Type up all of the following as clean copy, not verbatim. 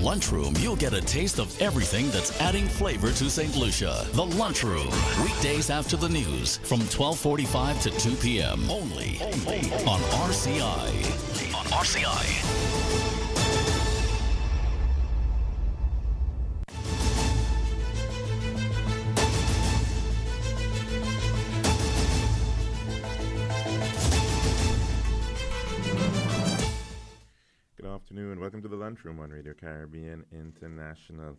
Lunchroom, you'll get a taste of everything that's adding flavor to St. Lucia. The Lunchroom, weekdays after the news from 12:45 to 2 p.m. Only on RCI. On RCI. Good afternoon. Welcome to the Lunchroom on Radio Caribbean International.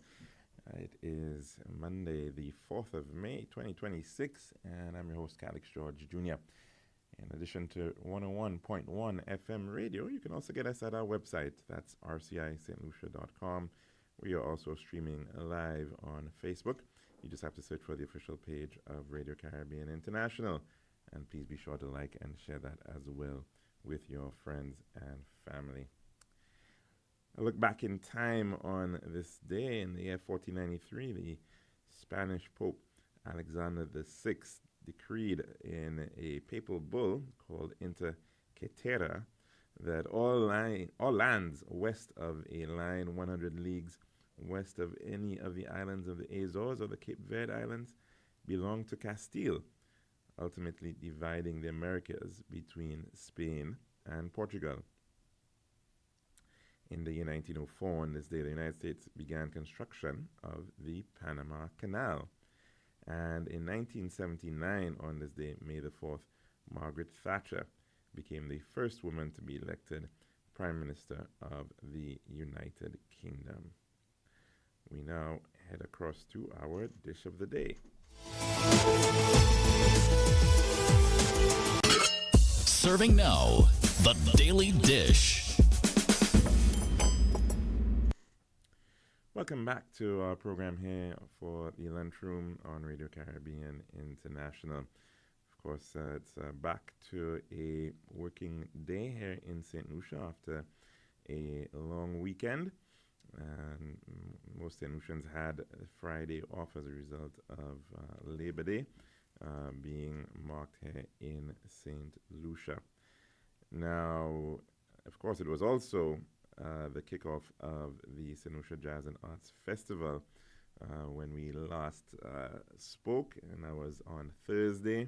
It is Monday, the 4th of May, 2026, and I'm your host, Calix George Jr. In addition to 101.1 FM radio, you can also get us at our website. That's rcistlucia.com. We are also streaming live on Facebook. You just have to search for the official page of Radio Caribbean International. And please be sure to like and share that as well with your friends and family. I look back in time on this day in the year 1493, the Spanish Pope Alexander VI decreed in a papal bull called Inter Caetera that all lands west of a line 100 leagues west of any of the islands of the Azores or the Cape Verde Islands belong to Castile, ultimately dividing the Americas between Spain and Portugal. In the year 1904, on this day, the United States began construction of the Panama Canal. And in 1979, on this day, May the 4th, Margaret Thatcher became the first woman to be elected Prime Minister of the United Kingdom. We now head across to our dish of the day. Serving now, the Daily Dish. Welcome back to our program here for the Lunchroom on Radio Caribbean International. Of course, it's back to a working day here in St. Lucia after a long weekend. And most St. Lucians had Friday off as a result of Labor Day being marked here in St. Lucia. Now, of course, it was also the kickoff of the St. Lucia Jazz and Arts Festival when we last spoke, and I was on Thursday,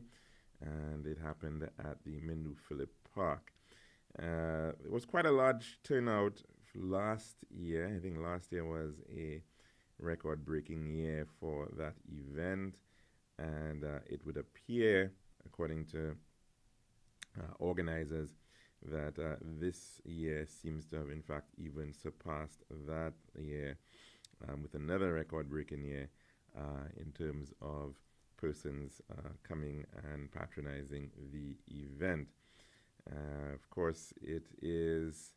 and it happened at the Mindu Phillip Park. It was quite a large turnout last year. I think last year was a record-breaking year for that event, and it would appear, according to organizers, that this year seems to have in fact even surpassed that year with another record-breaking year in terms of persons coming and patronizing the event. Of course, it is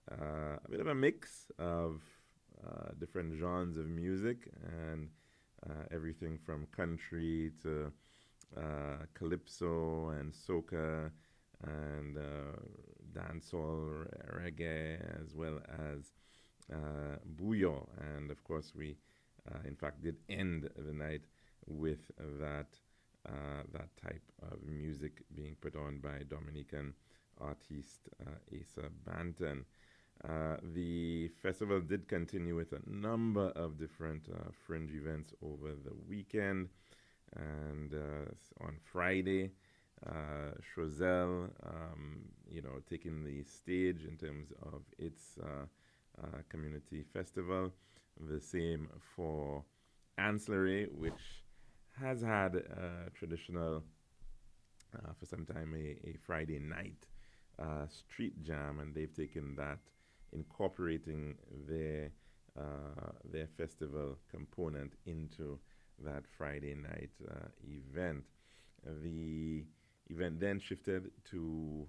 a bit of a mix of different genres of music and everything from country to calypso and soca and dancehall, reggae, as well as bouillon. And of course, we in fact did end the night with that type of music being put on by Dominican artist Asa Banton. The festival did continue with a number of different fringe events over the weekend, and on Friday, Choiseul, taking the stage in terms of its community festival. The same for Ancillary, which has had traditional, for some time, a Friday night street jam, and they've taken that, incorporating their festival component into that Friday night event. The event then shifted to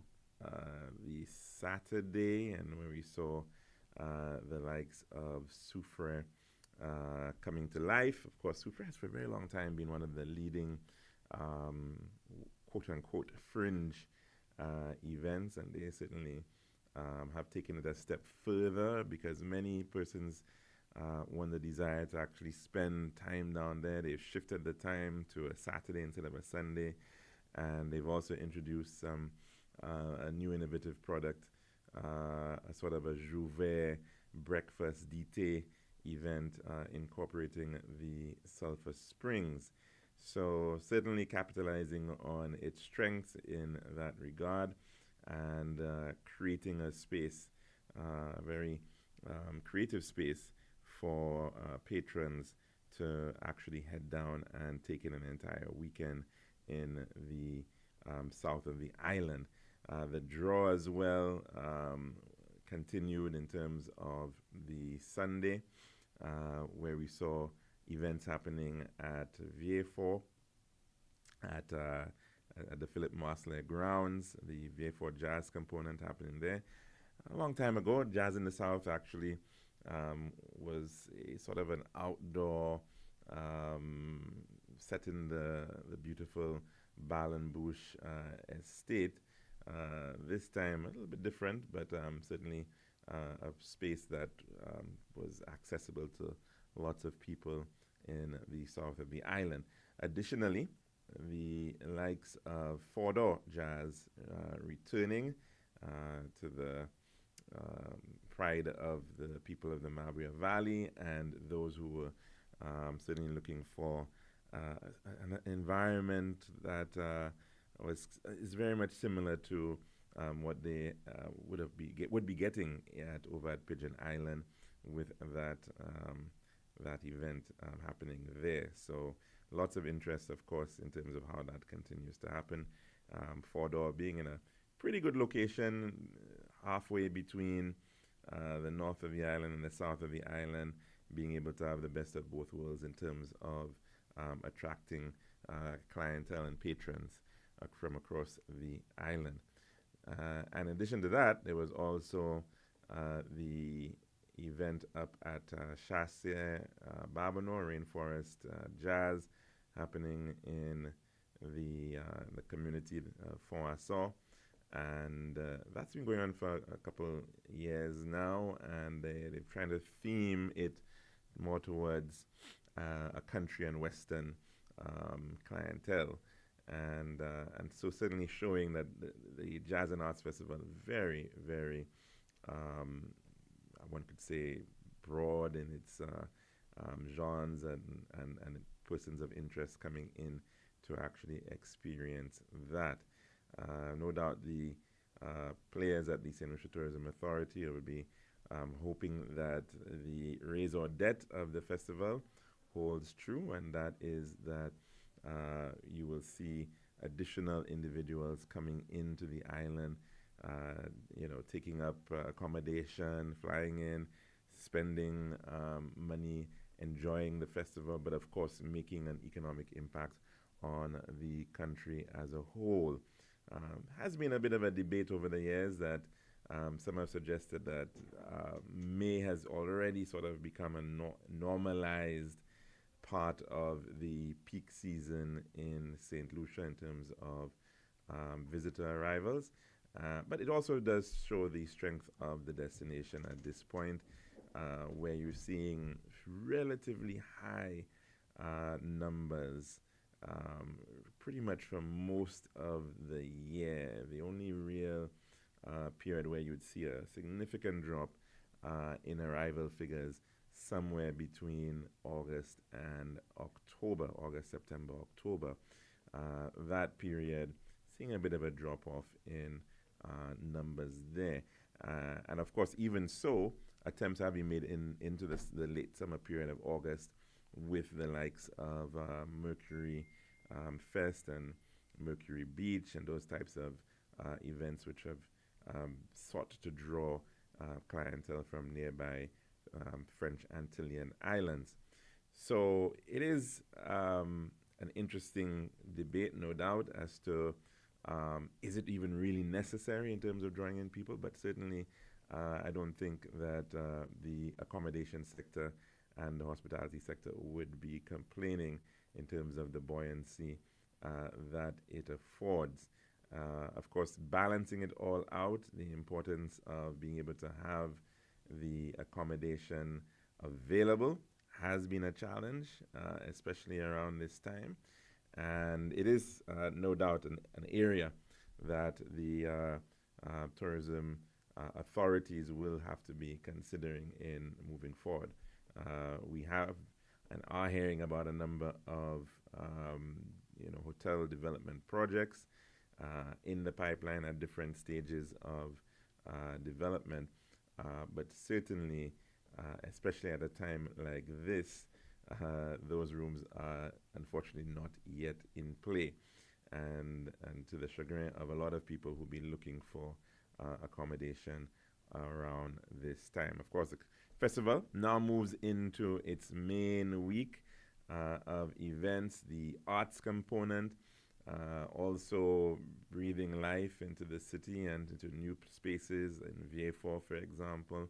the Saturday, and where we saw the likes of Soufre coming to life. Of course, Soufre has for a very long time been one of the leading quote-unquote fringe events, and they certainly have taken it a step further, because many persons want the desire to actually spend time down there. They've shifted the time to a Saturday instead of a Sunday, and they've also introduced a new innovative product, a sort of a Jouvet breakfast dite event incorporating the Sulphur Springs. So certainly capitalizing on its strengths in that regard and creating a space, very creative space for patrons to actually head down and take in an entire weekend in the south of the island. The draw as well continued in terms of the Sunday, where we saw events happening at VA4, at the Philip Mossler grounds, the VA4 jazz component happening there. A long time ago, Jazz in the South actually was a sort of an outdoor set in the beautiful Ballenbush estate. This time a little bit different, but certainly a space that was accessible to lots of people in the south of the island. Additionally, the likes of four-door jazz returning to the pride of the people of the Mabria Valley and those who were certainly looking for an environment that is very much similar to what they would be getting over at Pigeon Island with that event happening there. So lots of interest, of course, in terms of how that continues to happen. Four-door being in a pretty good location, halfway between the north of the island and the south of the island, being able to have the best of both worlds in terms of attracting clientele and patrons from across the island. And in addition to that, there was also the event up at Chasse Barbano Rainforest Jazz happening in the community of Font-Assor. And that's been going on for a couple years now, and they're trying to theme it more towards a country and western clientele. And so certainly showing that the Jazz and Arts Festival very, very, one could say, broad in its genres and persons of interest coming in to actually experience that. No doubt the players at the St. Lucia Tourism Authority will be hoping that the raison d'etre of the festival holds true, and that is that you will see additional individuals coming into the island, taking up accommodation, flying in, spending money, enjoying the festival, but of course making an economic impact on the country as a whole. Has been a bit of a debate over the years that some have suggested that May has already sort of become a normalized part of the peak season in St. Lucia in terms of visitor arrivals. But it also does show the strength of the destination at this point, where you're seeing relatively high numbers pretty much for most of the year. The only real period where you would see a significant drop in arrival figures somewhere between August and October, August, September, October. That period, seeing a bit of a drop-off in numbers there. And of course, even so, attempts have been made into the late summer period of August with the likes of Mercury Fest and Mercury Beach and those types of events which have sought to draw clientele from nearby French Antillean islands. So it is an interesting debate, no doubt, as to is it even really necessary in terms of drawing in people? But certainly I don't think that the accommodation sector and the hospitality sector would be complaining in terms of the buoyancy that it affords. Of course, balancing it all out, the importance of being able to have the accommodation available has been a challenge, especially around this time. And it is no doubt an area that the tourism authorities will have to be considering in moving forward. We have and are hearing about a number of hotel development projects in the pipeline at different stages of development, but certainly, especially at a time like this, those rooms are unfortunately not yet in play, and to the chagrin of a lot of people who'll be looking for accommodation around this time. Of course, the festival now moves into its main week of events, the arts component, also breathing life into the city and into new spaces in VA4, for example.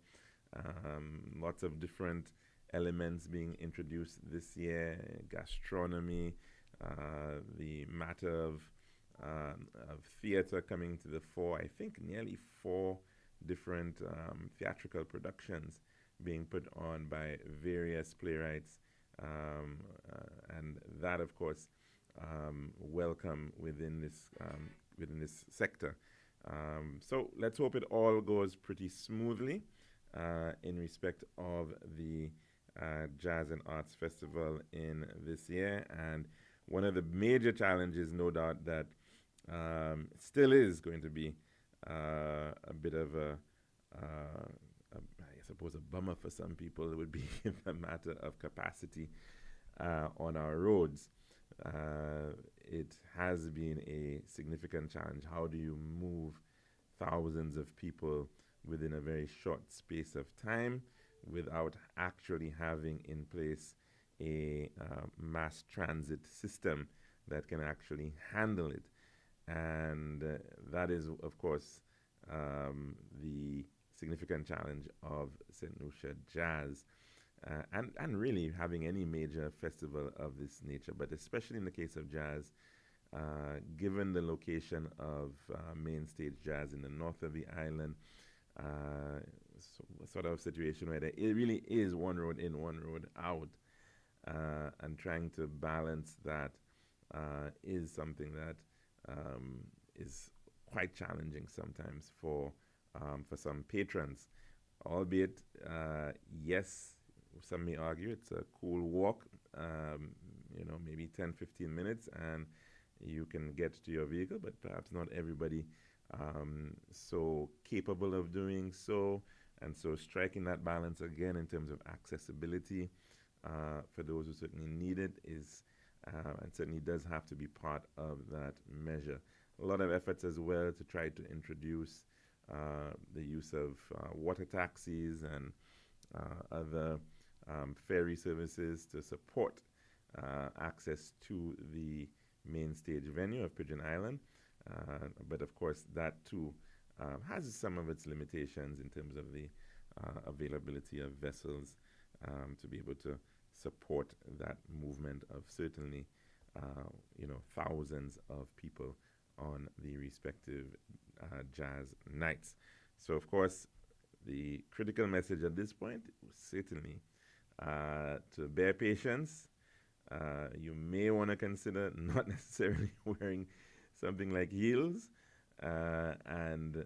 Lots of different elements being introduced this year, gastronomy, the matter of theater coming to the fore. I think nearly 4 different theatrical productions being put on by various playwrights, and that, of course, welcome within this sector. So let's hope it all goes pretty smoothly in respect of the Jazz and Arts Festival in this year. And one of the major challenges, no doubt, that still is going to be a bit of I suppose a bummer for some people, would be the matter of capacity on our roads. It has been a significant challenge. How do you move thousands of people within a very short space of time without actually having in place a mass transit system that can actually handle it? And that is, of course, the significant challenge of St. Lucia Jazz, and really having any major festival of this nature, but especially in the case of jazz, given the location of main stage jazz in the north of the island, sort of situation where it really is one road in, one road out, and trying to balance that is something that is quite challenging sometimes for some patrons. Albeit, yes, some may argue it's a cool walk, maybe 10-15 minutes, and you can get to your vehicle, but perhaps not everybody so capable of doing so. And so striking that balance again in terms of accessibility for those who certainly need it is, and certainly does have to be part of that measure. A lot of efforts as well to try to introduce the use of water taxis and other ferry services to support access to the main stage venue of Pigeon Island. But of course, that too has some of its limitations in terms of the availability of vessels to be able to support that movement of certainly thousands of people on the respective jazz nights. So of course, the critical message at this point was certainly to bear patience. You may want to consider not necessarily wearing something like heels, and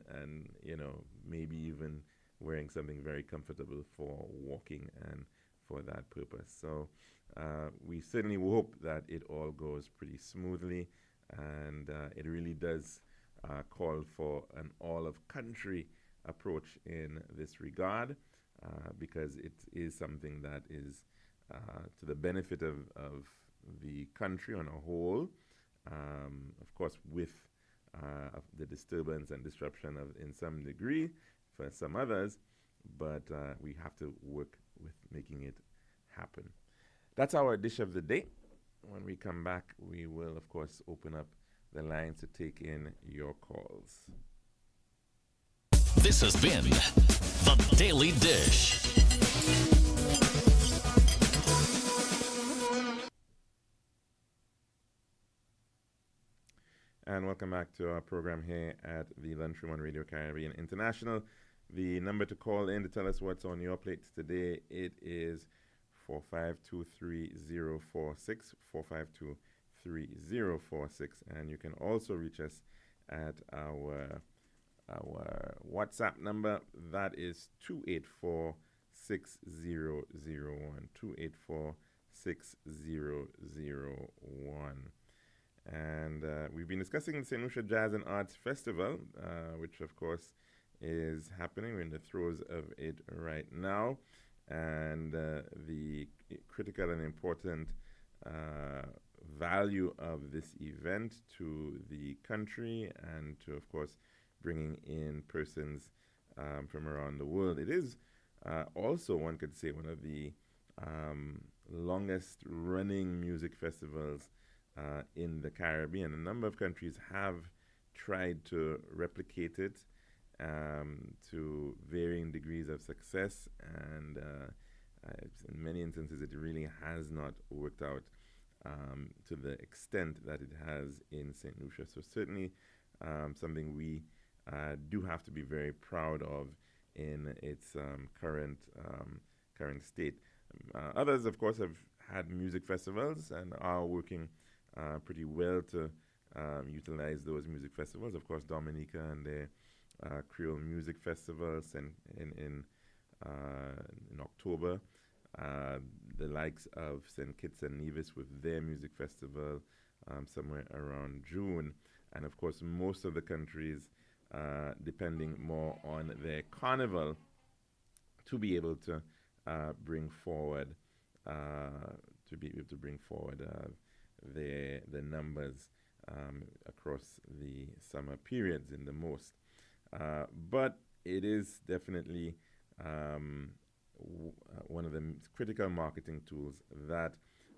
maybe even wearing something very comfortable for walking and for that purpose. So we certainly hope that it all goes pretty smoothly, and it really does call for an all-of-country approach in this regard, because it is something that is to the benefit of the country on a whole, of course, with the disturbance and disruption in some degree for some others, but we have to work with making it happen. That's our dish of the day. When we come back, we will, of course, open up the lines to take in your calls. This has been The Daily Dish. And welcome back to our program here at the Lunchroom on Radio Caribbean International. The number to call in to tell us what's on your plate today, it is 4523046, 4523046, and you can also reach us at our our WhatsApp number. That is 284 6001. 284 6001. And we've been discussing the St. Lucia Jazz and Arts Festival, which of course is happening. We're in the throes of it right now. And the critical and important value of this event to the country and to, of course, bringing in persons from around the world. It is also, one could say, one of the longest running music festivals in the Caribbean. A number of countries have tried to replicate it to varying degrees of success, and in many instances it really has not worked out to the extent that it has in St. Lucia. So certainly something we do have to be very proud of in its current state. Others, of course, have had music festivals and are working pretty well to utilize those music festivals. Of course, Dominica and their Creole Music Festivals in October. The likes of St. Kitts and Nevis with their music festival somewhere around June. And of course, most of the countries depending more on their carnival to be able to bring forward the numbers across the summer periods in the most. But it is definitely one of the critical marketing tools that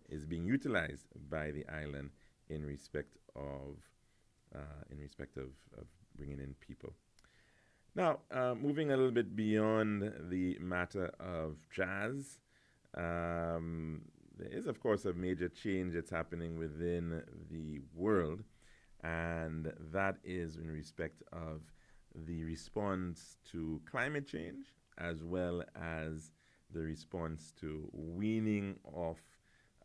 is being utilized by the island in respect of bringing in people. Now, moving a little bit beyond the matter of jazz, there is, of course, a major change that's happening within the world, and that is in respect of the response to climate change, as well as the response to weaning off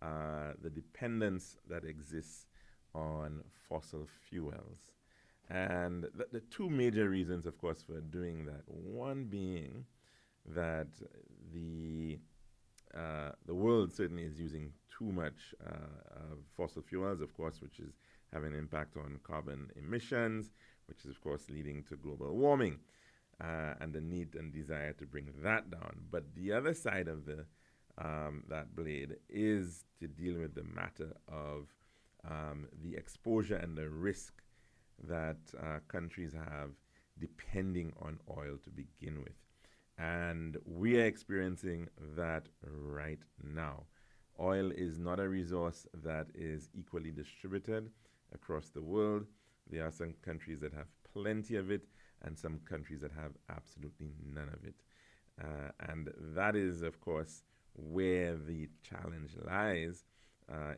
the dependence that exists on fossil fuels. And the two major reasons, of course, for doing that, one being that the world certainly is using too much fossil fuels, of course, which is having an impact on carbon emissions, which is, of course, leading to global warming and the need and desire to bring that down. But the other side of that blade is to deal with the matter of the exposure and the risk that countries have depending on oil to begin with. And we are experiencing that right now. Oil is not a resource that is equally distributed across the world. There are some countries that have plenty of it and some countries that have absolutely none of it. And that is, of course, where the challenge lies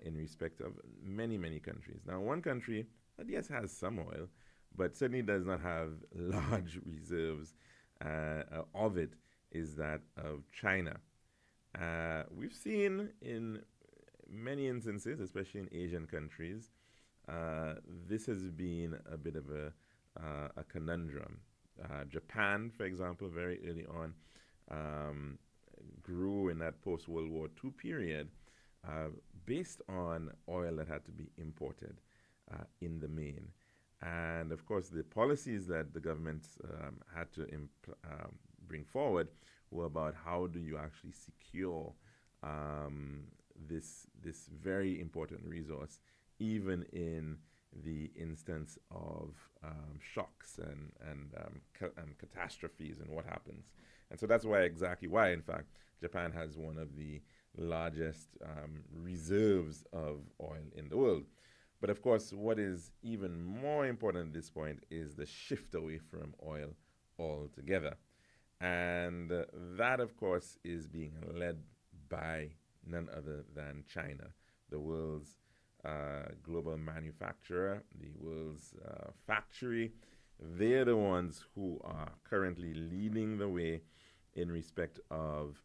in respect of many, many countries. Now, one country that, yes, has some oil, but certainly does not have large reserves of it, is that of China. We've seen in many instances, especially in Asian countries, this has been a bit of a conundrum. Japan, for example, very early on, grew in that post-World War II period based on oil that had to be imported in the main. And of course, the policies that the government had to bring forward were about how do you actually secure this very important resource, even in the instance of shocks and catastrophes and what happens. And so that's exactly why, in fact, Japan has one of the largest reserves of oil in the world. But of course, what is even more important at this point is the shift away from oil altogether. And that, of course, is being led by none other than China, the world's global manufacturer, the world's factory. They're the ones who are currently leading the way in respect of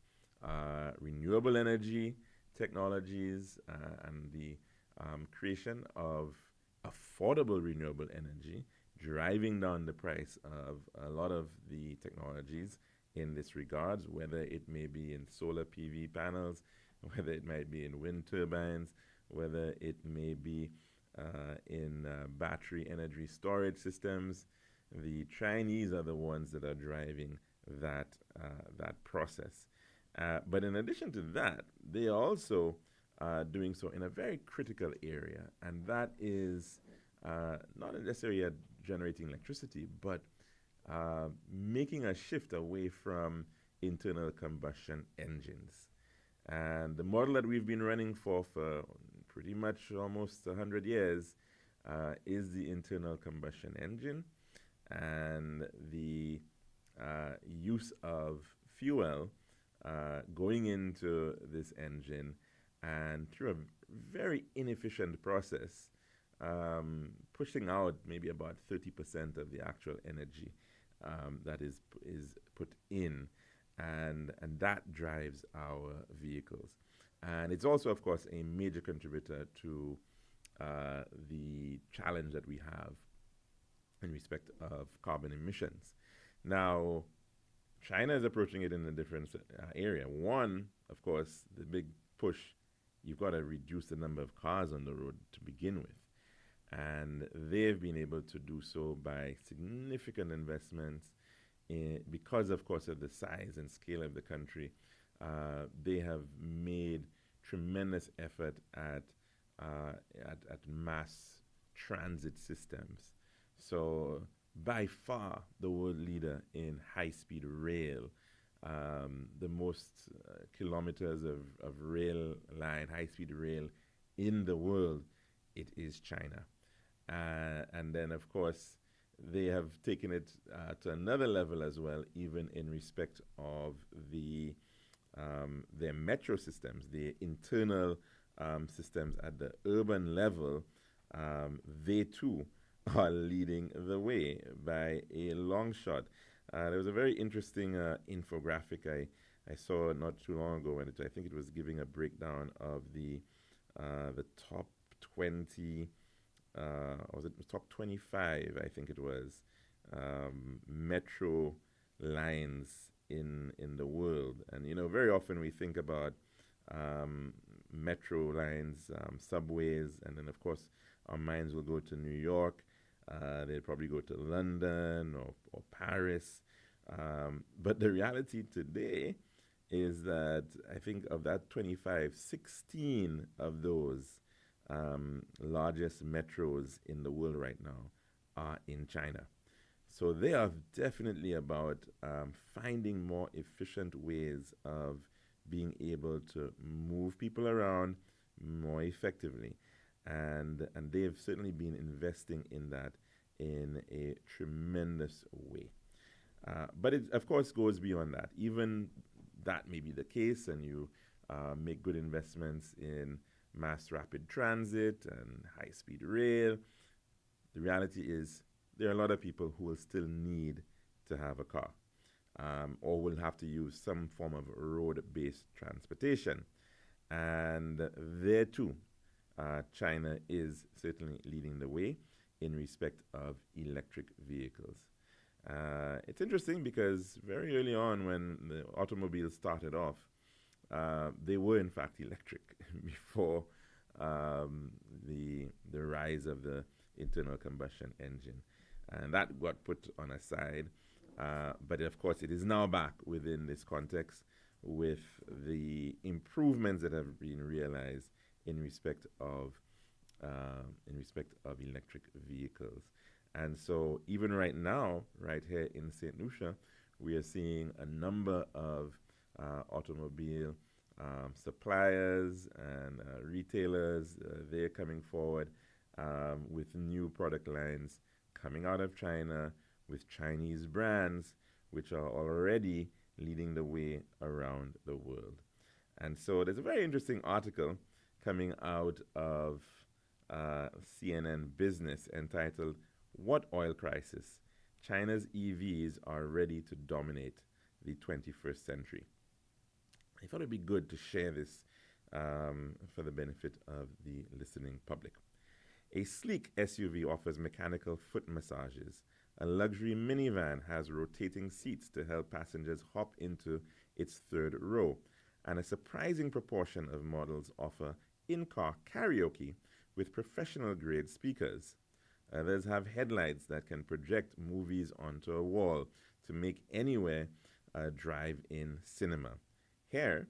renewable energy technologies and the creation of affordable renewable energy driving down the price of a lot of the technologies in this regards, whether it may be in solar PV panels, whether it might be in wind turbines, whether it may be in battery energy storage systems. The Chinese are the ones that are driving that process. But in addition to that, they are also doing so in a very critical area, and that is not necessarily generating electricity, but making a shift away from internal combustion engines. And the model that we've been running for pretty much almost 100 years is the internal combustion engine, and the use of fuel going into this engine, and through a very inefficient process, pushing out maybe about 30% of the actual energy that is put in, and that drives our vehicles. And it's also, of course, a major contributor to the challenge that we have in respect of carbon emissions. Now, China is approaching it in a different area. One, of course, the big push, you've got to reduce the number of cars on the road to begin with. And they've been able to do so by significant investments because, of course, of the size and scale of the country. They have made tremendous effort at mass transit systems. So by far the world leader in high-speed rail, the most kilometers of rail line, high-speed rail in the world, it is China. And then, of course, they have taken it to another level as well, even in respect of their metro systems, the internal systems at the urban level. They too are leading the way by a long shot. There was a very interesting infographic I saw not too long ago, and I think it was giving a breakdown of the top 20, or was it top 25, I think it was, metro lines in the world. And, you know, very often we think about metro lines, subways, and then, of course, our minds will go to New York. They'll probably go to London or Paris. But the reality today is that I think of that 25, 16 of those largest metros in the world right now are in China. So they are definitely about finding more efficient ways of being able to move people around more effectively. And they've certainly been investing in that in a tremendous way. But it, of course, goes beyond that. Even that may be the case, and you make good investments in mass rapid transit and high-speed rail. The reality is there are a lot of people who will still need to have a car, or will have to use some form of road-based transportation. And there too, China is certainly leading the way in respect of electric vehicles. It's interesting because very early on, when the automobiles started off, they were in fact electric before the rise of the internal combustion engine. And that got put on a side. But of course, it is now back within this context with the improvements that have been realized in respect of electric vehicles. And so even right now, right here in St. Lucia, we are seeing a number of automobile suppliers and retailers. They're coming forward with new product lines coming out of China with Chinese brands, which are already leading the way around the world. And so there's a very interesting article coming out of CNN Business entitled, "What Oil Crisis? China's EVs are ready to dominate the 21st century." I thought it'd be good to share this for the benefit of the listening public. A sleek SUV offers mechanical foot massages. A luxury minivan has rotating seats to help passengers hop into its third row. And a surprising proportion of models offer in-car karaoke with professional-grade speakers. Others have headlights that can project movies onto a wall to make anywhere a drive-in cinema. Here,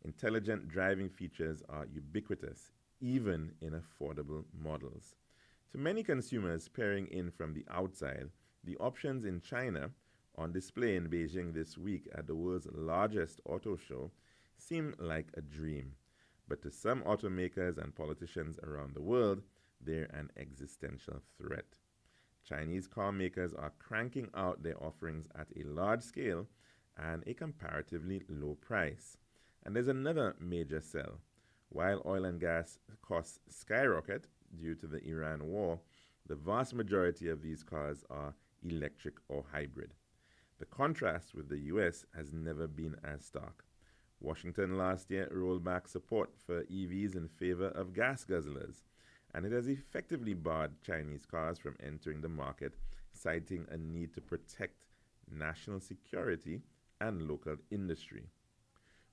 intelligent driving features are ubiquitous, even in affordable models. To many consumers peering in from the outside, the options in China, on display in Beijing this week at the world's largest auto show, seem like a dream. But to some automakers and politicians around the world, they're an existential threat. Chinese car makers are cranking out their offerings at a large scale and a comparatively low price. And there's another major sell. While oil and gas costs skyrocket due to the Iran war, the vast majority of these cars are electric or hybrid. The contrast with the US has never been as stark. Washington last year rolled back support for EVs in favor of gas guzzlers, and it has effectively barred Chinese cars from entering the market, citing a need to protect national security and local industry.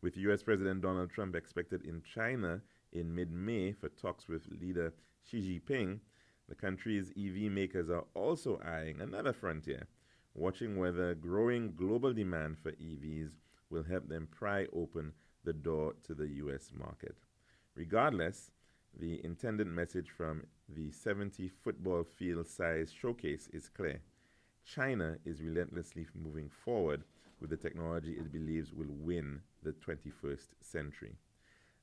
With US President Donald Trump expected in China in mid-May for talks with leader Xi Jinping, the country's EV makers are also eyeing another frontier, watching whether growing global demand for EVs will help them pry open the door to the US market. Regardless, the intended message from the 70 football field size showcase is clear. China is relentlessly moving forward with the technology it believes will win the 21st century.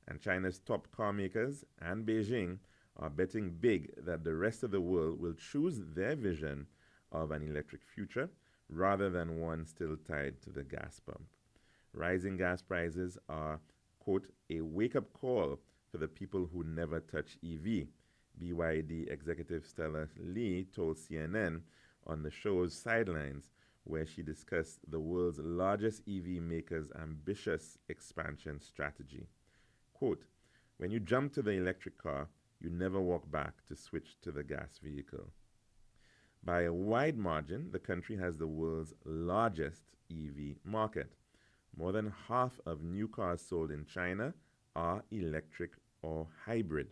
And China's top car makers and Beijing are betting big that the rest of the world will choose their vision of an electric future rather than one still tied to the gas pump. Rising gas prices are, quote, a wake-up call for the people who never touch EV, BYD executive Stella Lee told CNN on the show's sidelines, where she discussed the world's largest EV maker's ambitious expansion strategy. Quote, when you jump to the electric car, you never walk back to switch to the gas vehicle. By a wide margin, the country has the world's largest EV market. More than half of new cars sold in China are electric or hybrid.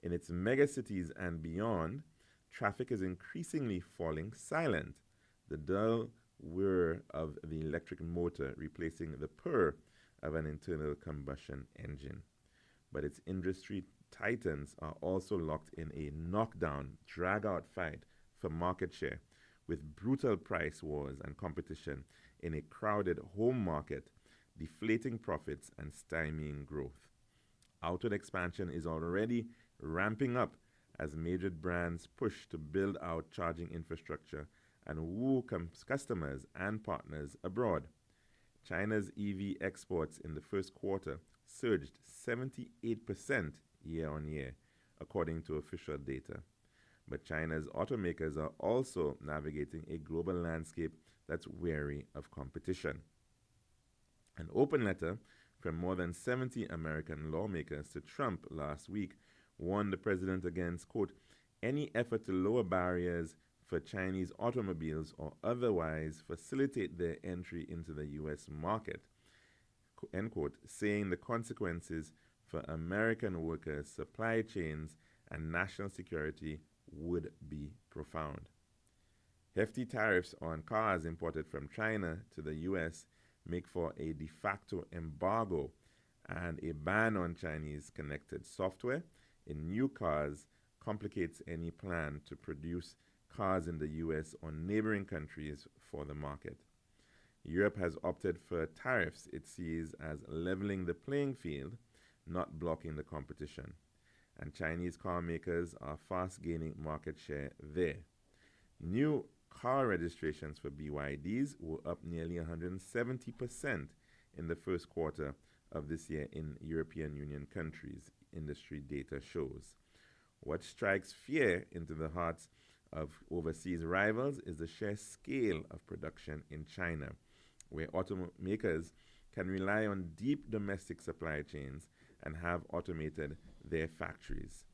In its megacities and beyond, traffic is increasingly falling silent, the dull whir of the electric motor replacing the purr of an internal combustion engine. But its industry titans are also locked in a knockdown, drag-out fight for market share, with brutal price wars and competition in a crowded home market, deflating profits and stymieing growth. Outward expansion is already ramping up as major brands push to build out charging infrastructure and woo customers and partners abroad. China's EV exports in the first quarter surged 78% year on year, according to official data. But China's automakers are also navigating a global landscape that's wary of competition. An open letter from more than 70 American lawmakers to Trump last week warned the president against, quote, any effort to lower barriers for Chinese automobiles or otherwise facilitate their entry into the U.S. market, end quote, saying the consequences for American workers, supply chains, and national security would be profound. Hefty tariffs on cars imported from China to the U.S. make for a de facto embargo, and a ban on Chinese connected software in new cars complicates any plan to produce cars in the U.S. or neighboring countries for the market. Europe has opted for tariffs it sees as leveling the playing field, not blocking the competition. And Chinese car makers are fast gaining market share there. New car registrations for BYDs were up nearly 170% in the first quarter of this year in European Union countries, industry data shows. What strikes fear into the hearts of overseas rivals is the sheer scale of production in China, where automakers can rely on deep domestic supply chains and have automated their factories.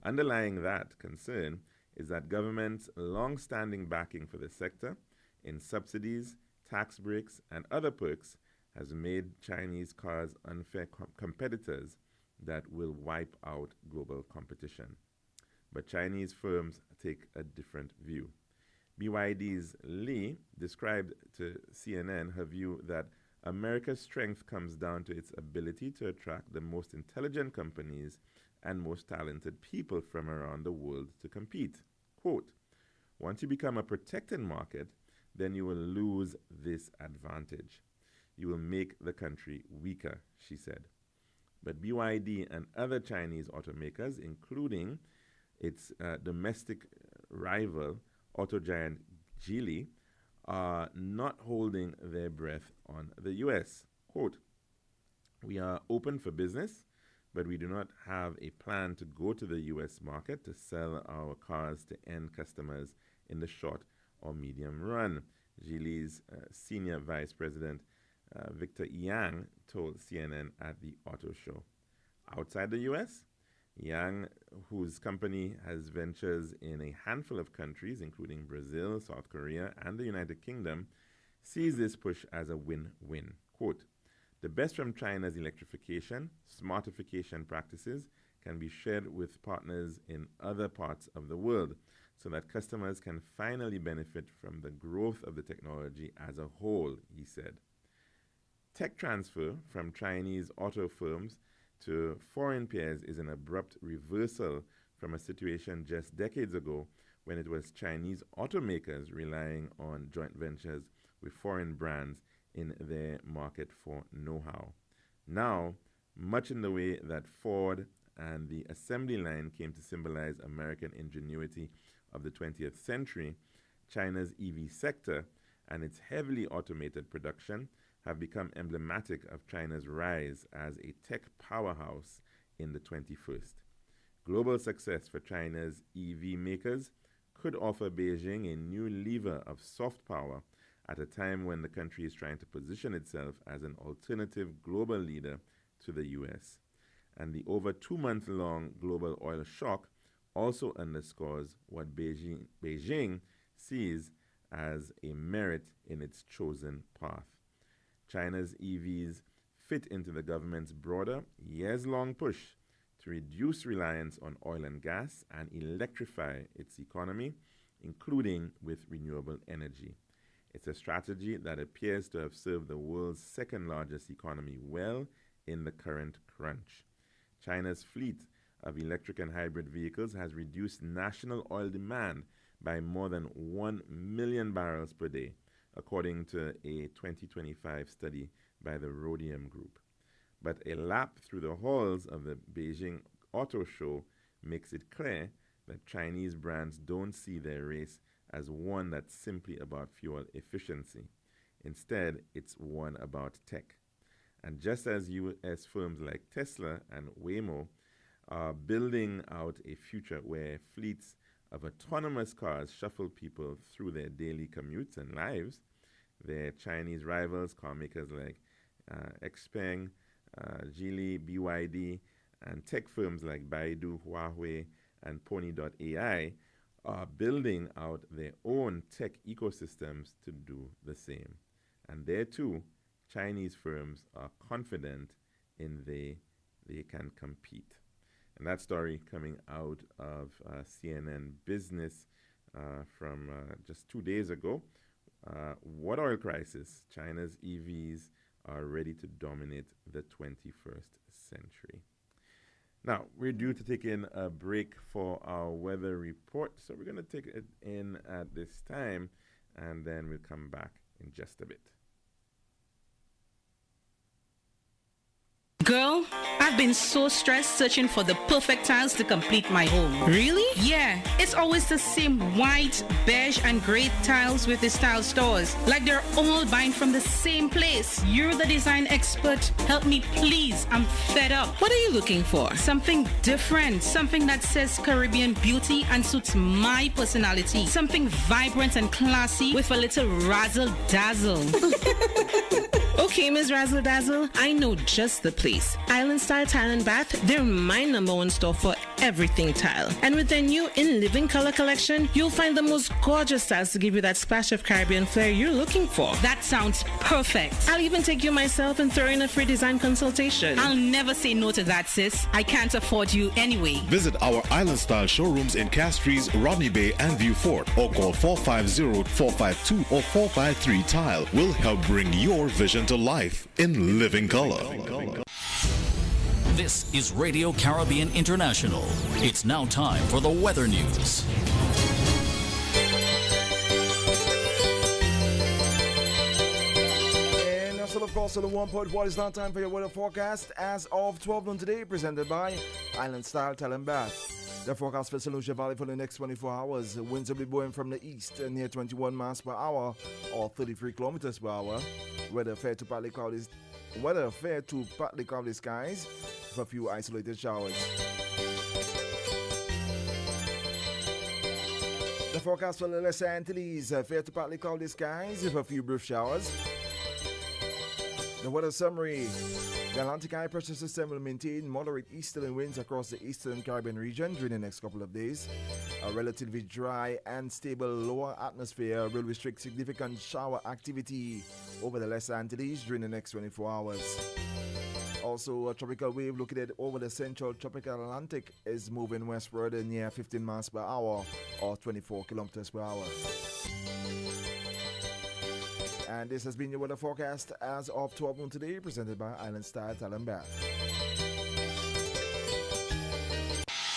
Underlying that concern is that government's long-standing backing for the sector in subsidies, tax breaks, and other perks has made Chinese cars unfair competitors that will wipe out global competition. But Chinese firms take a different view. BYD's Li described to CNN her view that America's strength comes down to its ability to attract the most intelligent companies and most talented people from around the world to compete. Quote, once you become a protected market, then you will lose this advantage. You will make the country weaker, she said. But BYD and other Chinese automakers, including its domestic rival, auto giant Geely, are not holding their breath on the U.S. Quote, we are open for business, but we do not have a plan to go to the U.S. market to sell our cars to end customers in the short or medium run, Geely's senior vice president Victor Yang told CNN at the auto show. Outside the U.S., Yang, whose company has ventures in a handful of countries, including Brazil, South Korea, and the United Kingdom, sees this push as a win-win. Quote, the best from China's electrification, smartification practices can be shared with partners in other parts of the world so that customers can finally benefit from the growth of the technology as a whole, he said. Tech transfer from Chinese auto firms to foreign peers is an abrupt reversal from a situation just decades ago when it was Chinese automakers relying on joint ventures with foreign brands in their market for know-how. Now, much in the way that Ford and the assembly line came to symbolize American ingenuity of the 20th century, China's EV sector and its heavily automated production have become emblematic of China's rise as a tech powerhouse in the 21st. Global success for China's EV makers could offer Beijing a new lever of soft power at a time when the country is trying to position itself as an alternative global leader to the US. And the over 2-month-long global oil shock also underscores what Beijing sees as a merit in its chosen path. China's EVs fit into the government's broader, years-long push to reduce reliance on oil and gas and electrify its economy, including with renewable energy. It's a strategy that appears to have served the world's second-largest economy well in the current crunch. China's fleet of electric and hybrid vehicles has reduced national oil demand by more than 1 million barrels per day, according to a 2025 study by the Rhodium Group. But a lap through the halls of the Beijing Auto Show makes it clear that Chinese brands don't see their race as one that's simply about fuel efficiency. Instead, it's one about tech. And just as US firms like Tesla and Waymo are building out a future where fleets of autonomous cars shuffle people through their daily commutes and lives, their Chinese rivals, car makers like Xpeng, Geely, BYD, and tech firms like Baidu, Huawei, and Pony.ai are building out their own tech ecosystems to do the same. And there too, Chinese firms are confident in they can compete. And that story coming out of CNN Business from just 2 days ago. What oil crisis? China's EVs are ready to dominate the 21st century. Now, we're due to take in a break for our weather report, so we're going to take it in at this time, and then we'll come back in just a bit. Girl, I've been so stressed searching for the perfect tiles to complete my home. Really? Yeah, it's always the same white, beige, and gray tiles with these tile stores. Like they're all buying from the same place. You're the design expert. Help me, please. I'm fed up. What are you looking for? Something different. Something that says Caribbean beauty and suits my personality. Something vibrant and classy with a little razzle-dazzle. Okay, Ms. Razzle Dazzle, I know just the place. Island Style Tile and Bath, they're my number one store for everything tile. And with their new In Living Color collection, you'll find the most gorgeous styles to give you that splash of Caribbean flair you're looking for. That sounds perfect. I'll even take you myself and throw in a free design consultation. I'll never say no to that, sis. I can't afford you anyway. Visit our Island Style showrooms in Castries, Rodney Bay, and View Fort, or call 450-452 or 453 Tile. We'll help bring your vision to life in living color. This is Radio Caribbean International. It's now time for the weather news. And also, of course, on the 1.1 is now time for your weather forecast as of 12 noon today, presented by Island Style Tile and Bath. The forecast for St. Lucia Valley for the next 24 hours. Winds will be blowing from the east near 21 miles per hour or 33 kilometers per hour. Weather fair to partly cloudy skies with a few isolated showers. The forecast for the Lesser Antilles, fair to partly cloudy skies with a few brief showers. The weather summary. The Atlantic high pressure system will maintain moderate easterly winds across the eastern Caribbean region during the next couple of days. A relatively dry and stable lower atmosphere will restrict significant shower activity over the Lesser Antilles during the next 24 hours. Also, a tropical wave located over the central tropical Atlantic is moving westward near 15 miles per hour or 24 kilometers per hour. And this has been your weather forecast as of 12 noon today, presented by Island Style Tile and Bath.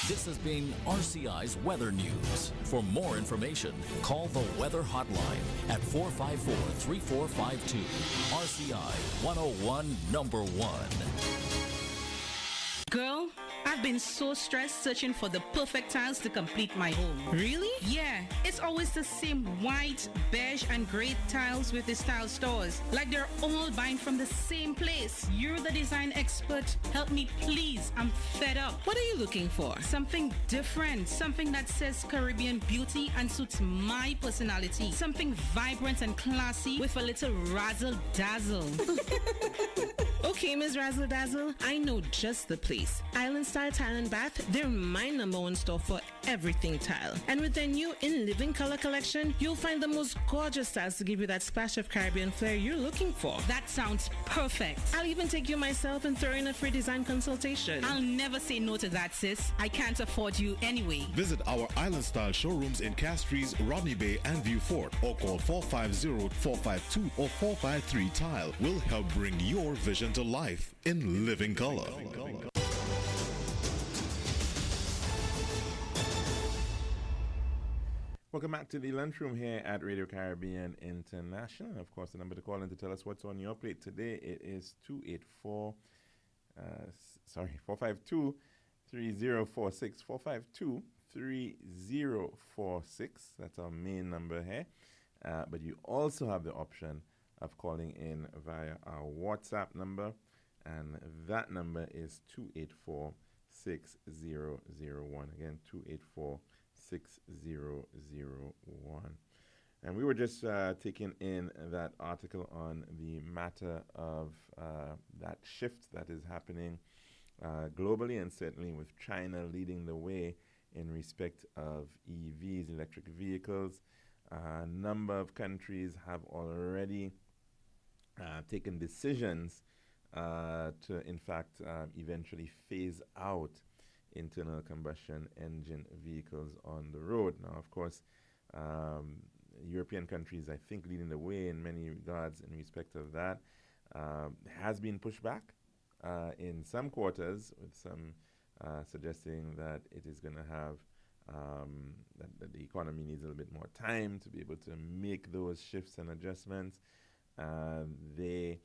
This has been RCI's Weather News. For more information, call the Weather Hotline at 454-3452. RCI 101 number 1. Girl, I've been so stressed searching for the perfect tiles to complete my home. Really? Yeah, it's always the same white, beige, and gray tiles with the style stores. Like they're all buying from the same place. You're the design expert. Help me, please. I'm fed up. What are you looking for? Something different. Something that says Caribbean beauty and suits my personality. Something vibrant and classy with a little razzle dazzle. Okay, Ms. Razzle Dazzle, I know just the place. Island Style Tile and Bath, they're my number one store for everything tile. And with their new In Living Color collection, you'll find the most gorgeous styles to give you that splash of Caribbean flair you're looking for. That sounds perfect. I'll even take you myself and throw in a free design consultation. I'll never say no to that, sis. I can't afford you anyway. Visit our Island Style showrooms in Castries, Rodney Bay, and View Fort, or call 450-452 or 453 Tile. We'll help bring your vision to life in living color. Welcome back to the lunchroom here at Radio Caribbean International. Of course, the number to call in to tell us what's on your plate today, it is 452 3046 452 3046. That's our main number here. But you also have the option of calling in via our WhatsApp number, and that number is 284 6001. Again, 284 6001. And we were just taking in that article on the matter of that shift that is happening globally, and certainly with China leading the way in respect of EVs, electric vehicles. A number of countries have already taken decisions to, in fact, eventually phase out internal combustion engine vehicles on the road. Now, of course, European countries, I think, leading the way in many regards in respect of that, has been pushed back in some quarters, with some suggesting that it is going to have that the economy needs a little bit more time to be able to make those shifts and adjustments. They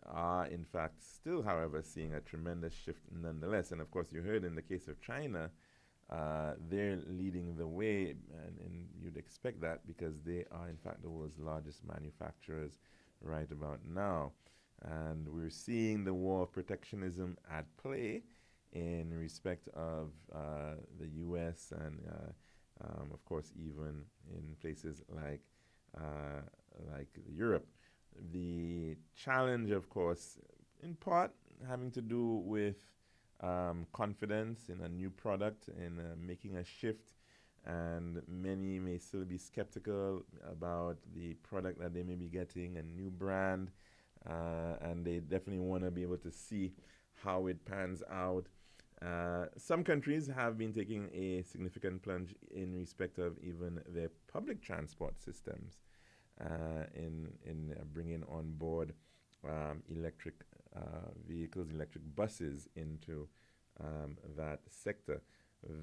are, in fact, still, however, seeing a tremendous shift nonetheless. And, of course, you heard in the case of China, they're leading the way, and you'd expect that because they are, in fact, the world's largest manufacturers right about now. And we're seeing the war of protectionism at play in respect of the U.S. and, of course, even in places like Europe. The challenge, of course, in part having to do with confidence in a new product, in making a shift, and many may still be skeptical about the product that they may be getting, a new brand, and they definitely want to be able to see how it pans out. Some countries have been taking a significant plunge in respect of even their public transport systems, in bringing on board electric vehicles, electric buses into that sector.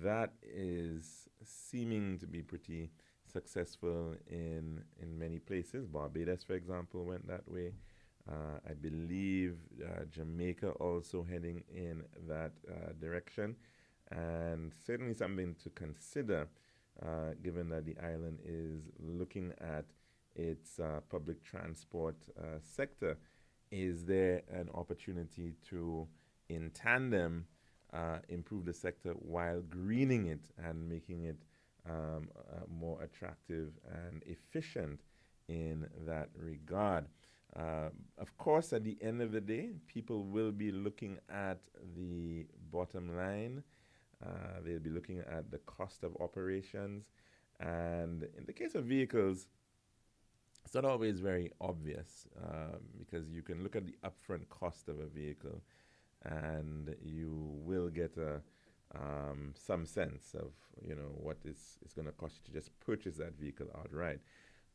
That is seeming to be pretty successful in many places. Barbados, for example, went that way. I believe Jamaica also heading in that direction, and certainly something to consider, given that the island is looking at its public transport sector. Is there an opportunity to, in tandem, improve the sector while greening it and making it more attractive and efficient in that regard? Of course, at the end of the day, people will be looking at the bottom line. They'll be looking at the cost of operations. And in the case of vehicles, it's not always very obvious, because you can look at the upfront cost of a vehicle and you will get some sense of what it's going to cost you to just purchase that vehicle outright.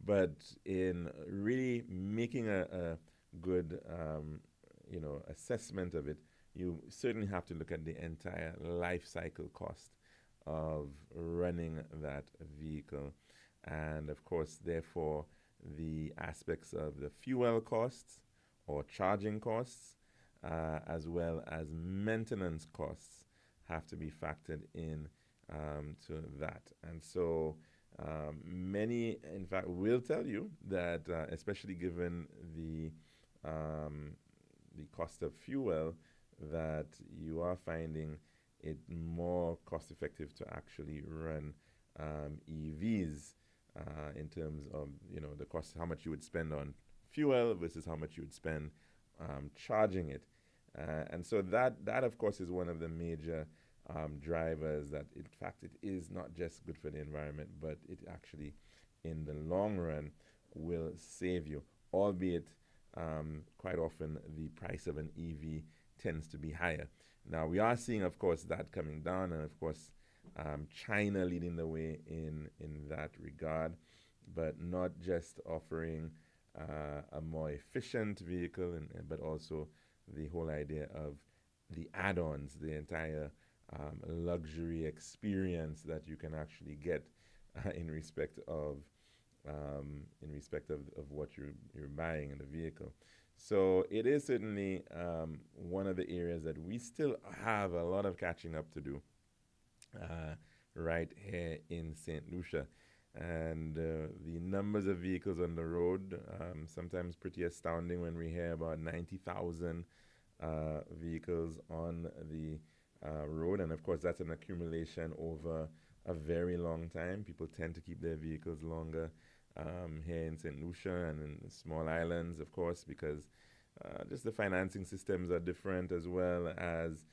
But in really making a good assessment of it, you certainly have to look at the entire life cycle cost of running that vehicle, and of course, therefore, the aspects of the fuel costs or charging costs, as well as maintenance costs, have to be factored in to that. And so many, in fact, will tell you that, especially given the cost of fuel, that you are finding it more cost effective to actually run EVs, in terms of the cost, how much you would spend on fuel versus how much you would spend charging it. And so that of course is one of the major drivers, that in fact it is not just good for the environment, but it actually in the long run will save you, albeit quite often the price of an EV tends to be higher. Now we are seeing, of course, that coming down, and of course China leading the way in that regard, but not just offering a more efficient vehicle, but also the whole idea of the add-ons, the entire luxury experience that you can actually get in respect of what you're buying in the vehicle. So it is certainly one of the areas that we still have a lot of catching up to do right here in St. Lucia. And the numbers of vehicles on the road, sometimes pretty astounding when we hear about 90,000 vehicles on the road. And of course, that's an accumulation over a very long time. People tend to keep their vehicles longer here in St. Lucia and in the small islands, of course, because just the financing systems are different, as well as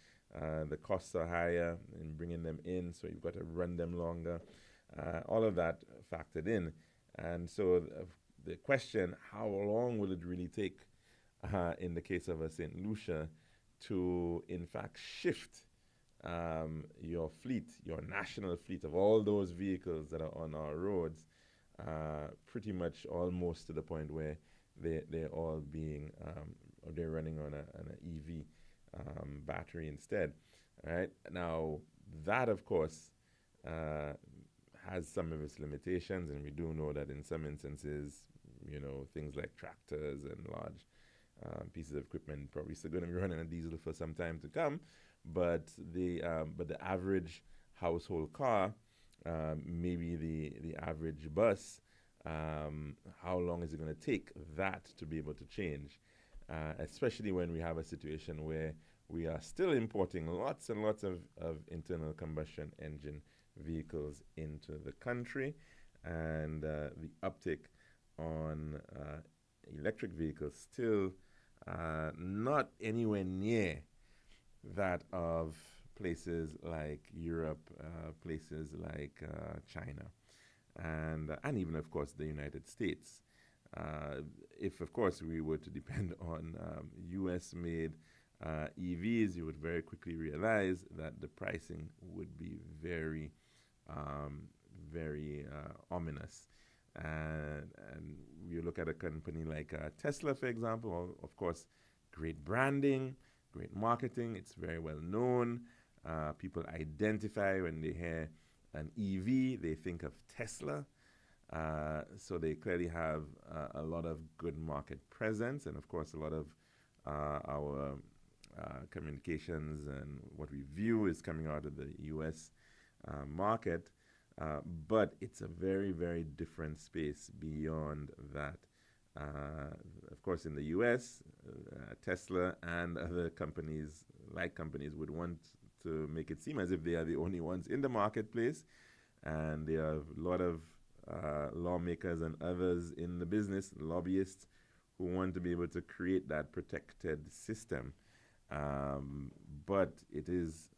the costs are higher in bringing them in, so you've got to run them longer. All of that factored in. And so the question, how long will it really take in the case of a St. Lucia to, in fact, shift your fleet, your national fleet of all those vehicles that are on our roads, pretty much almost to the point where they're all being, or they're running on an EV battery instead. All right. Now, that, of course, has some of its limitations, and we do know that in some instances, things like tractors and large pieces of equipment probably still going to be running on diesel for some time to come. But the average household car, maybe the average bus, how long is it going to take that to be able to change? Especially when we have a situation where we are still importing lots and lots of internal combustion engine vehicles into the country, and the uptick on electric vehicles still not anywhere near that of places like Europe, places like China, and even of course the United States. If of course we were to depend on U.S.-made EVs, you would very quickly realize that the pricing would be very, very ominous. And you look at a company like Tesla, for example, well, of course, great branding, great marketing, it's very well known. People identify when they hear an EV, they think of Tesla. So they clearly have a lot of good market presence, and of course, a lot of our communications and what we view is coming out of the US market. But it's a very, very different space beyond that. Of course, in the US, Tesla and other companies would want to make it seem as if they are the only ones in the marketplace. And there are a lot of lawmakers and others in the business, lobbyists, who want to be able to create that protected system. But it is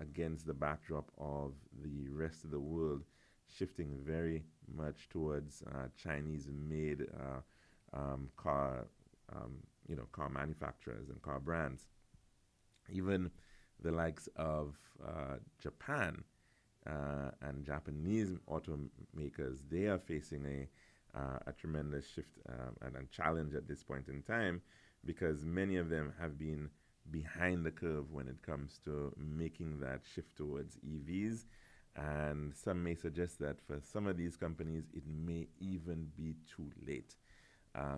against the backdrop of the rest of the world shifting very much towards Chinese-made car manufacturers and car brands. Even the likes of Japan and Japanese automakers, they are facing a tremendous shift and a challenge at this point in time, because many of them have been behind the curve when it comes to making that shift towards EVs. And some may suggest that for some of these companies, it may even be too late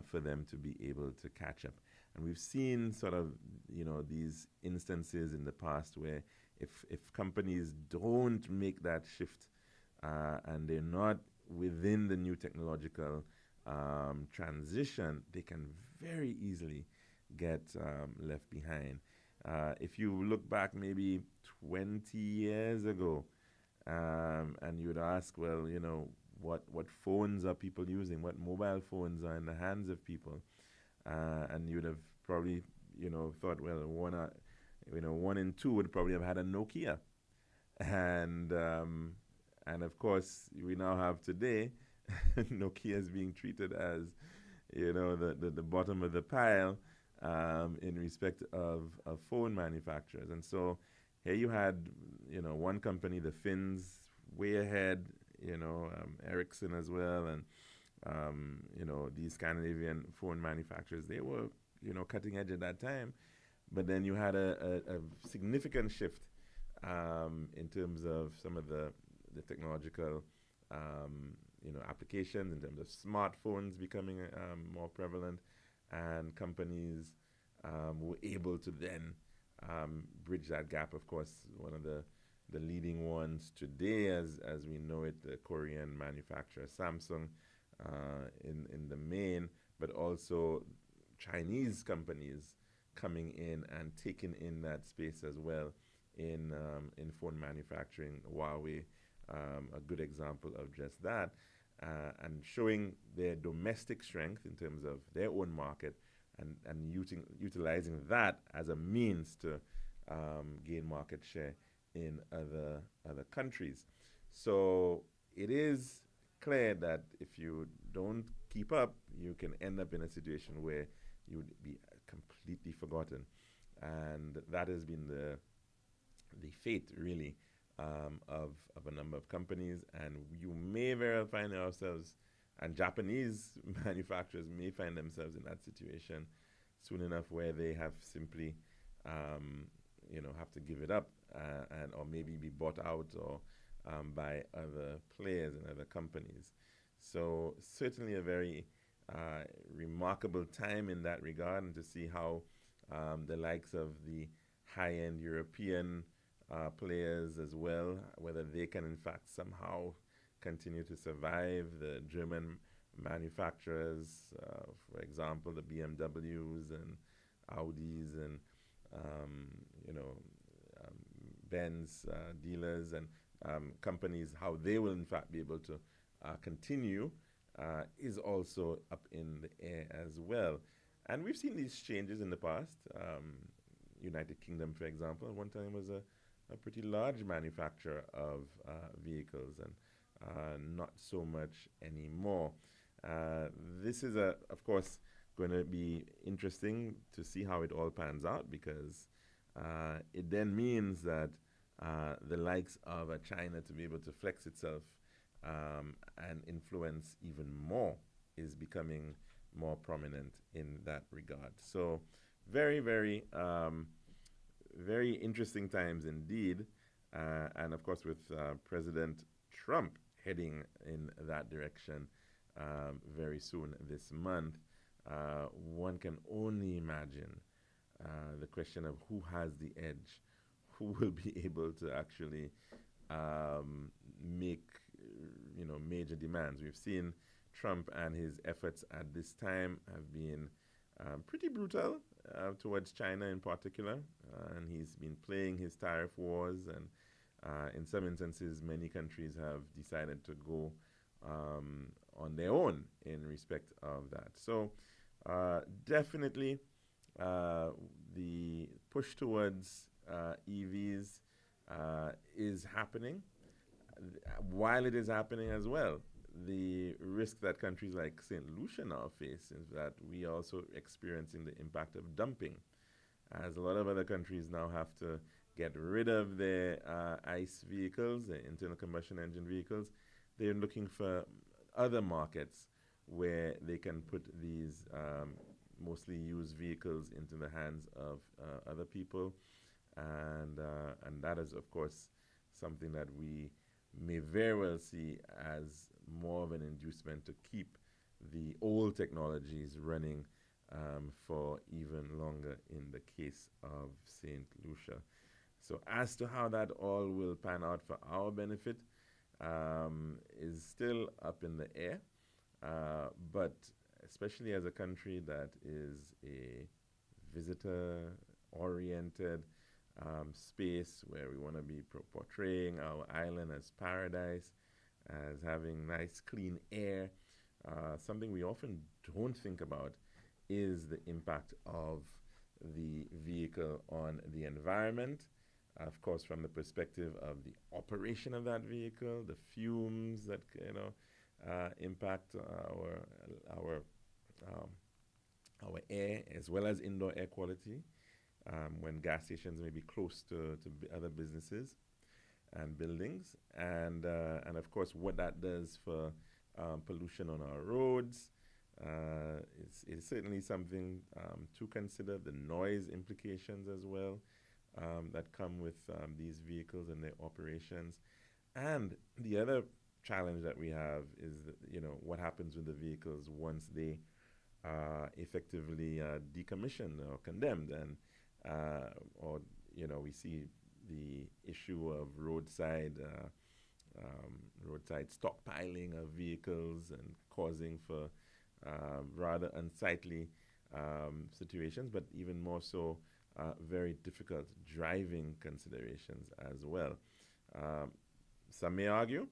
for them to be able to catch up. And we've seen sort of, these instances in the past where if companies don't make that shift and they're not within the new technological transition, they can very easily get left behind. If you look back maybe 20 years ago, and you would ask, well, what phones are people using? What mobile phones are in the hands of people? And you'd have probably, thought, well, one in two would probably have had a Nokia. And of course, we now have today, Nokia is being treated as, the bottom of the pile in respect of phone manufacturers. And so here you had, one company, the Finns, way ahead, Ericsson as well, and, these Scandinavian phone manufacturers, they were, cutting edge at that time. But then you had a significant shift in terms of some of the technological, applications, in terms of smartphones becoming more prevalent, and companies were able to then bridge that gap. Of course, one of the leading ones today, as we know it, the Korean manufacturer Samsung in the main, but also Chinese companies coming in and taking in that space as well in phone manufacturing. Huawei, a good example of just that, and showing their domestic strength in terms of their own market, and utilizing that as a means to gain market share in other countries. So it is clear that if you don't keep up, you can end up in a situation where you would be completely forgotten. And that has been the fate, really, of a number of companies. And you may very well find ourselves, and Japanese manufacturers may find themselves in that situation soon enough, where they have simply, have to give it up, or maybe be bought out or by other players and other companies. So certainly a very remarkable time in that regard, and to see how the likes of the high-end European players as well, whether they can in fact somehow continue to survive. The German manufacturers, for example, the BMWs and Audis and Benz dealers and companies, how they will in fact be able to continue is also up in the air as well. And we've seen these changes in the past. United Kingdom, for example, at one time was a pretty large manufacturer of vehicles, and not so much anymore. This is, of course, going to be interesting to see how it all pans out, because it then means that the likes of China to be able to flex itself and influence even more is becoming more prominent in that regard. So very, very, very interesting times indeed. And of course, with President Trump heading in that direction very soon this month, one can only imagine the question of who has the edge, who will be able to actually make major demands. We've seen Trump and his efforts at this time have been pretty brutal towards China in particular, and he's been playing his tariff wars, and in some instances many countries have decided to go on their own in respect of that. So definitely the push towards EVs is happening. While it is happening as well, the risk that countries like St. Lucia now face is that we are also experiencing the impact of dumping, as a lot of other countries now have to get rid of their ICE vehicles, their internal combustion engine vehicles. They're looking for other markets where they can put these mostly used vehicles into the hands of other people, and that is, of course, something that we may very well see as more of an inducement to keep the old technologies running for even longer in the case of St. Lucia. So as to how that all will pan out for our benefit is still up in the air, but especially as a country that is a visitor-oriented space where we want to be portraying our island as paradise, as having nice clean air. Something we often don't think about is the impact of the vehicle on the environment. Of course, from the perspective of the operation of that vehicle, the fumes that impact our air, as well as indoor air quality, when gas stations may be close to other businesses and buildings, and of course what that does for pollution on our roads. It's certainly something to consider. The noise implications as well that come with these vehicles and their operations. And the other challenge that we have is that, what happens with the vehicles once they are effectively decommissioned or condemned, and or we see the issue of roadside stockpiling of vehicles and causing for rather unsightly situations, but even more so very difficult driving considerations as well. Some may argue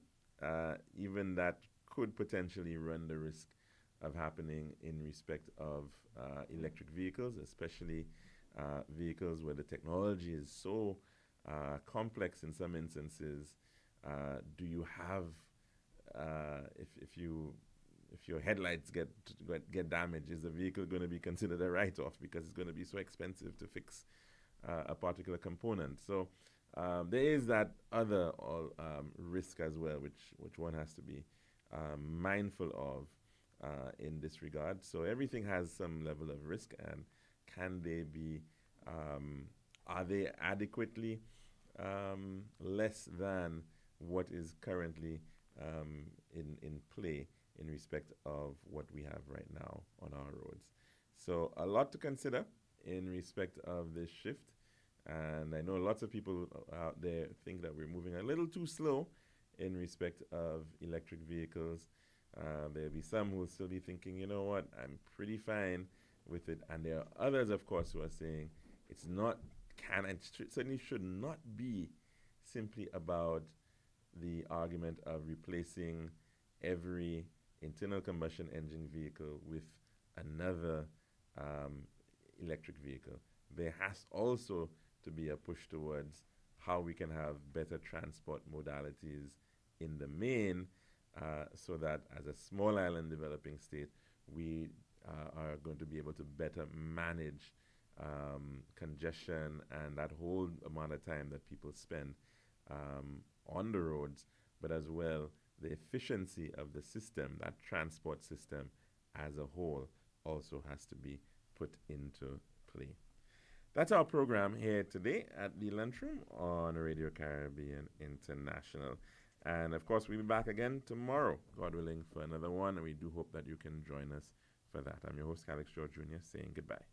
even that could potentially run the risk of happening in respect of electric vehicles, especially vehicles where the technology is so complex in some instances. Do you have, if your headlights get damaged, is the vehicle going to be considered a write-off because it's going to be so expensive to fix a particular component? So there is that other risk as well, which one has to be mindful of in this regard. So everything has some level of risk, and can they be, are they adequately less than what is currently in play in respect of what we have right now on our roads? So a lot to consider in respect of this shift. And I know lots of people out there think that we're moving a little too slow in respect of electric vehicles. There'll be some who will still be thinking, you know what, I'm pretty fine with it. And there are others, of course, who are saying it's not, certainly should not be simply about the argument of replacing every internal combustion engine vehicle with another electric vehicle. There has also to be a push towards how we can have better transport modalities in the main, so that as a small island developing state, we are going to be able to better manage congestion and that whole amount of time that people spend on the roads, but as well the efficiency of the system, that transport system as a whole, also has to be put into play. That's our program here today at the Lunchroom on Radio Caribbean International. And of course, we'll be back again tomorrow, God willing, for another one. And we do hope that you can join us for that. I'm your host, Alex George Jr., saying goodbye.